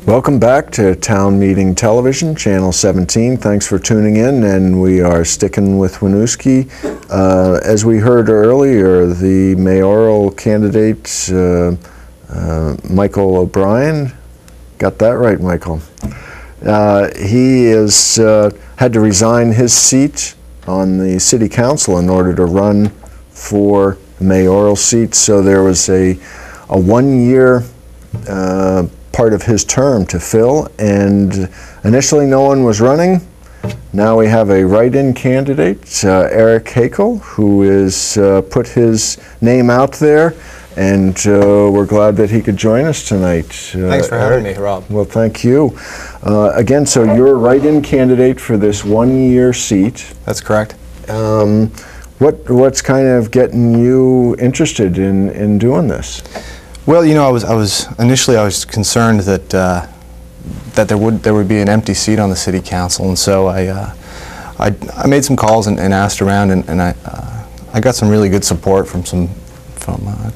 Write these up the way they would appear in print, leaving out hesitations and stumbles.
Welcome back to Town Meeting Television, Channel 17. Thanks for tuning in, and we are sticking with Winooski. As we heard earlier, the mayoral candidate, Michael O'Brien, got that right, Michael. He has had to resign his seat on the City Council in order to run for the mayoral seat, so there was a one-year part of his term to fill, and initially no one was running. Now we have a write-in candidate, Erik Heikel, who has put his name out there, and we're glad that he could join us tonight. Thanks for having me, Rob. Well, thank you. Again, so you're a write-in candidate for this one-year seat. That's correct. What's kind of getting you interested in doing this? Well, you know, I was initially concerned that that there would be an empty seat on the City Council, and so I made some calls and asked around, and I got some really good support from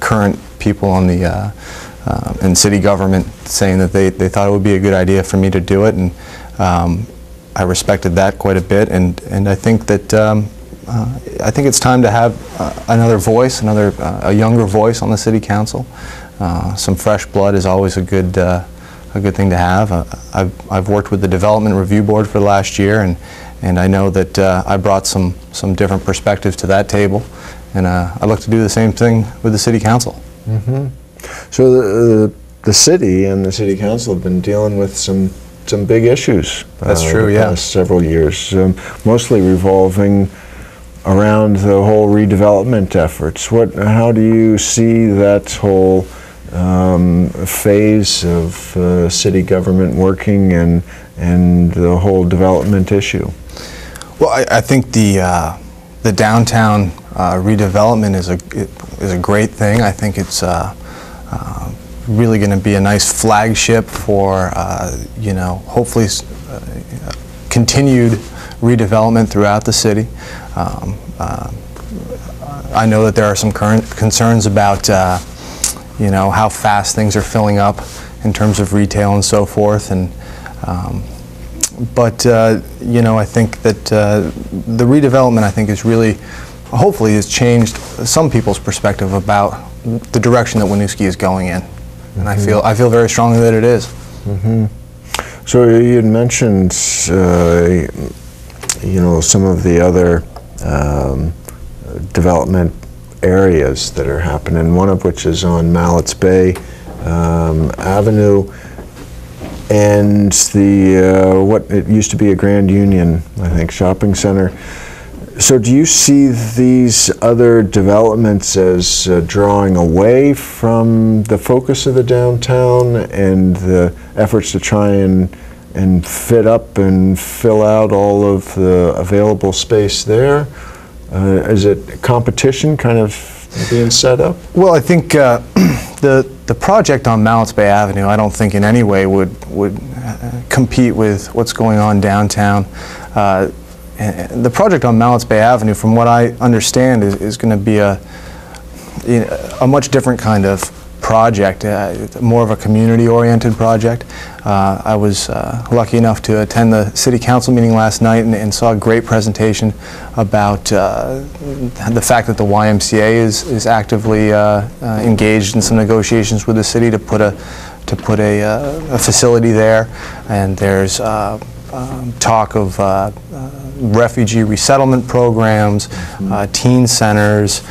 current people on the in city government saying that they thought it would be a good idea for me to do it, and I respected that quite a bit, and I think that I think it's time to have another voice, a younger voice on the City Council. Some fresh blood is always a good thing to have. I've worked with the Development Review Board for the last year, and I know that I brought some different perspectives to that table, and I'd like to do the same thing with the City Council. Mm-hmm. So the city and the City Council have been dealing with some big issues. That's true, the yeah. past several years, mostly revolving around the whole redevelopment efforts. How do you see that whole phase of city government working and the whole development issue? Well, I think the downtown redevelopment is a great thing. I think it's really going to be a nice flagship for you know, hopefully continued redevelopment throughout the city. I know that there are some current concerns about you know, how fast things are filling up in terms of retail and so forth, and but you know, I think that the redevelopment, I think, is really, hopefully, has changed some people's perspective about the direction that Winooski is going in, and mm-hmm. I feel very strongly that it is. Mm-hmm. So you had mentioned you know, some of the other development areas that are happening, one of which is on Mallett's Bay Avenue, and the what it used to be a Grand Union, I think, shopping center. So do you see these other developments as drawing away from the focus of the downtown and the efforts to try and fit up and fill out all of the available space there? Is it competition kind of being set up? Well, I think the project on Mallett's Bay Avenue, I don't think in any way would compete with what's going on downtown. And the project on Mallett's Bay Avenue, from what I understand, is going to be a much different kind of project, more of a community-oriented project. I was lucky enough to attend the City Council meeting last night and saw a great presentation about the fact that the YMCA is actively engaged in some negotiations with the city to put a facility there, and there's talk of refugee resettlement programs, mm-hmm. Teen centers,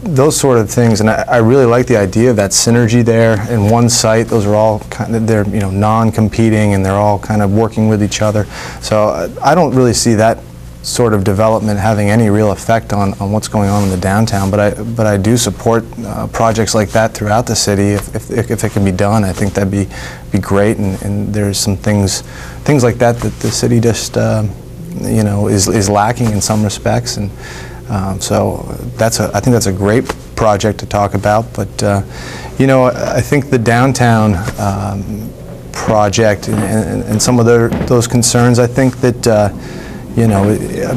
those sort of things, and I really like the idea of that synergy there in one site. Those are all they're you know, non-competing, and they're all kind of working with each other. So I don't really see that sort of development having any real effect on what's going on in the downtown. But I do support projects like that throughout the city if it can be done. I think that'd be great, and there's some things like that the city just you know, is lacking in some respects, and so I think that's a great project to talk about. But you know, I think the downtown project and some of those concerns, I think that you know,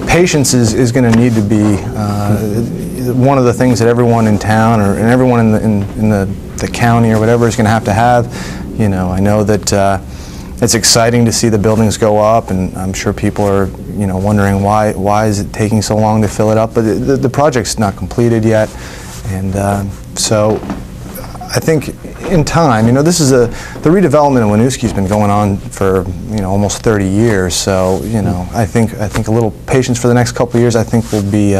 patience is going to need to be one of the things that everyone in town and everyone in the county or whatever is going to have. You know, I know that it's exciting to see the buildings go up, and I'm sure people are, you know, wondering why is it taking so long to fill it up, but the project's not completed yet, and so I think in time, you know, this is the redevelopment in Winooski's been going on for, you know, almost 30 years, so, you know, I think a little patience for the next couple of years, I think will be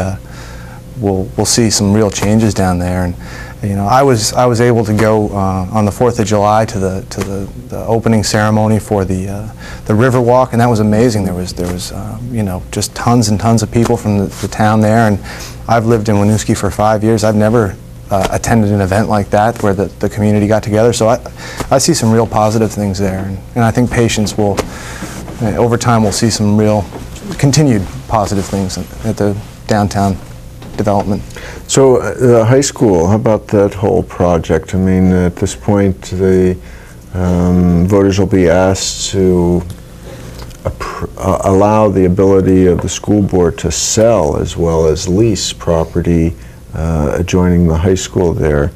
we'll see some real changes down there. And you know, I was able to go on the 4th of July to the opening ceremony for the river walk, and that was amazing. There was you know, just tons and tons of people from the town there, and I've lived in Winooski for 5 years. I've never attended an event like that where the community got together, so I see some real positive things there, and I think patience will, over time, we'll see some real continued positive things at the downtown development. So the high school, how about that whole project? I mean, at this point, the voters will be asked to allow the ability of the school board to sell as well as lease property adjoining the high school there,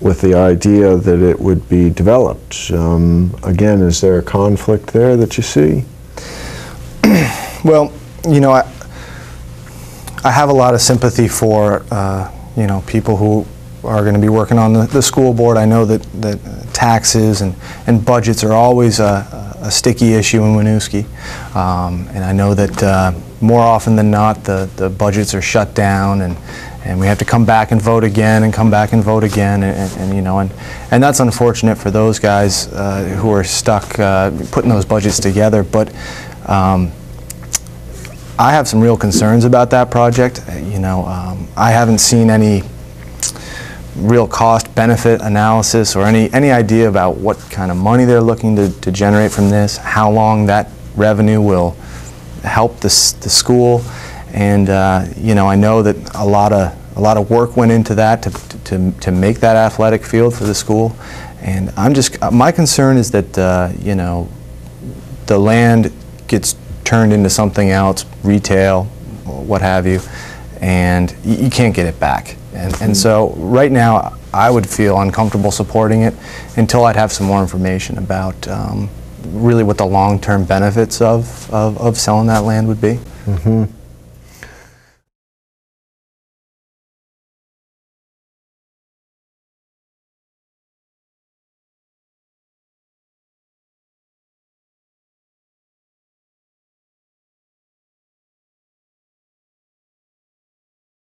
with the idea that it would be developed. Again, is there a conflict there that you see? Well, you know, I have a lot of sympathy for you know, people who are going to be working on the school board. I know that taxes and budgets are always a sticky issue in Winooski, and I know that more often than not the budgets are shut down, and we have to come back and vote again and come back and vote again, and you know, and that's unfortunate for those guys who are stuck putting those budgets together. But I have some real concerns about that project. You know, I haven't seen any real cost-benefit analysis or any idea about what kind of money they're looking to generate from this, how long that revenue will help the school, and you know, I know that a lot of work went into that to make that athletic field for the school, and my concern is that you know, the land gets turned into something else, retail, what have you, and you can't get it back. And so right now I would feel uncomfortable supporting it until I'd have some more information about really what the long-term benefits of selling that land would be. Mm-hmm.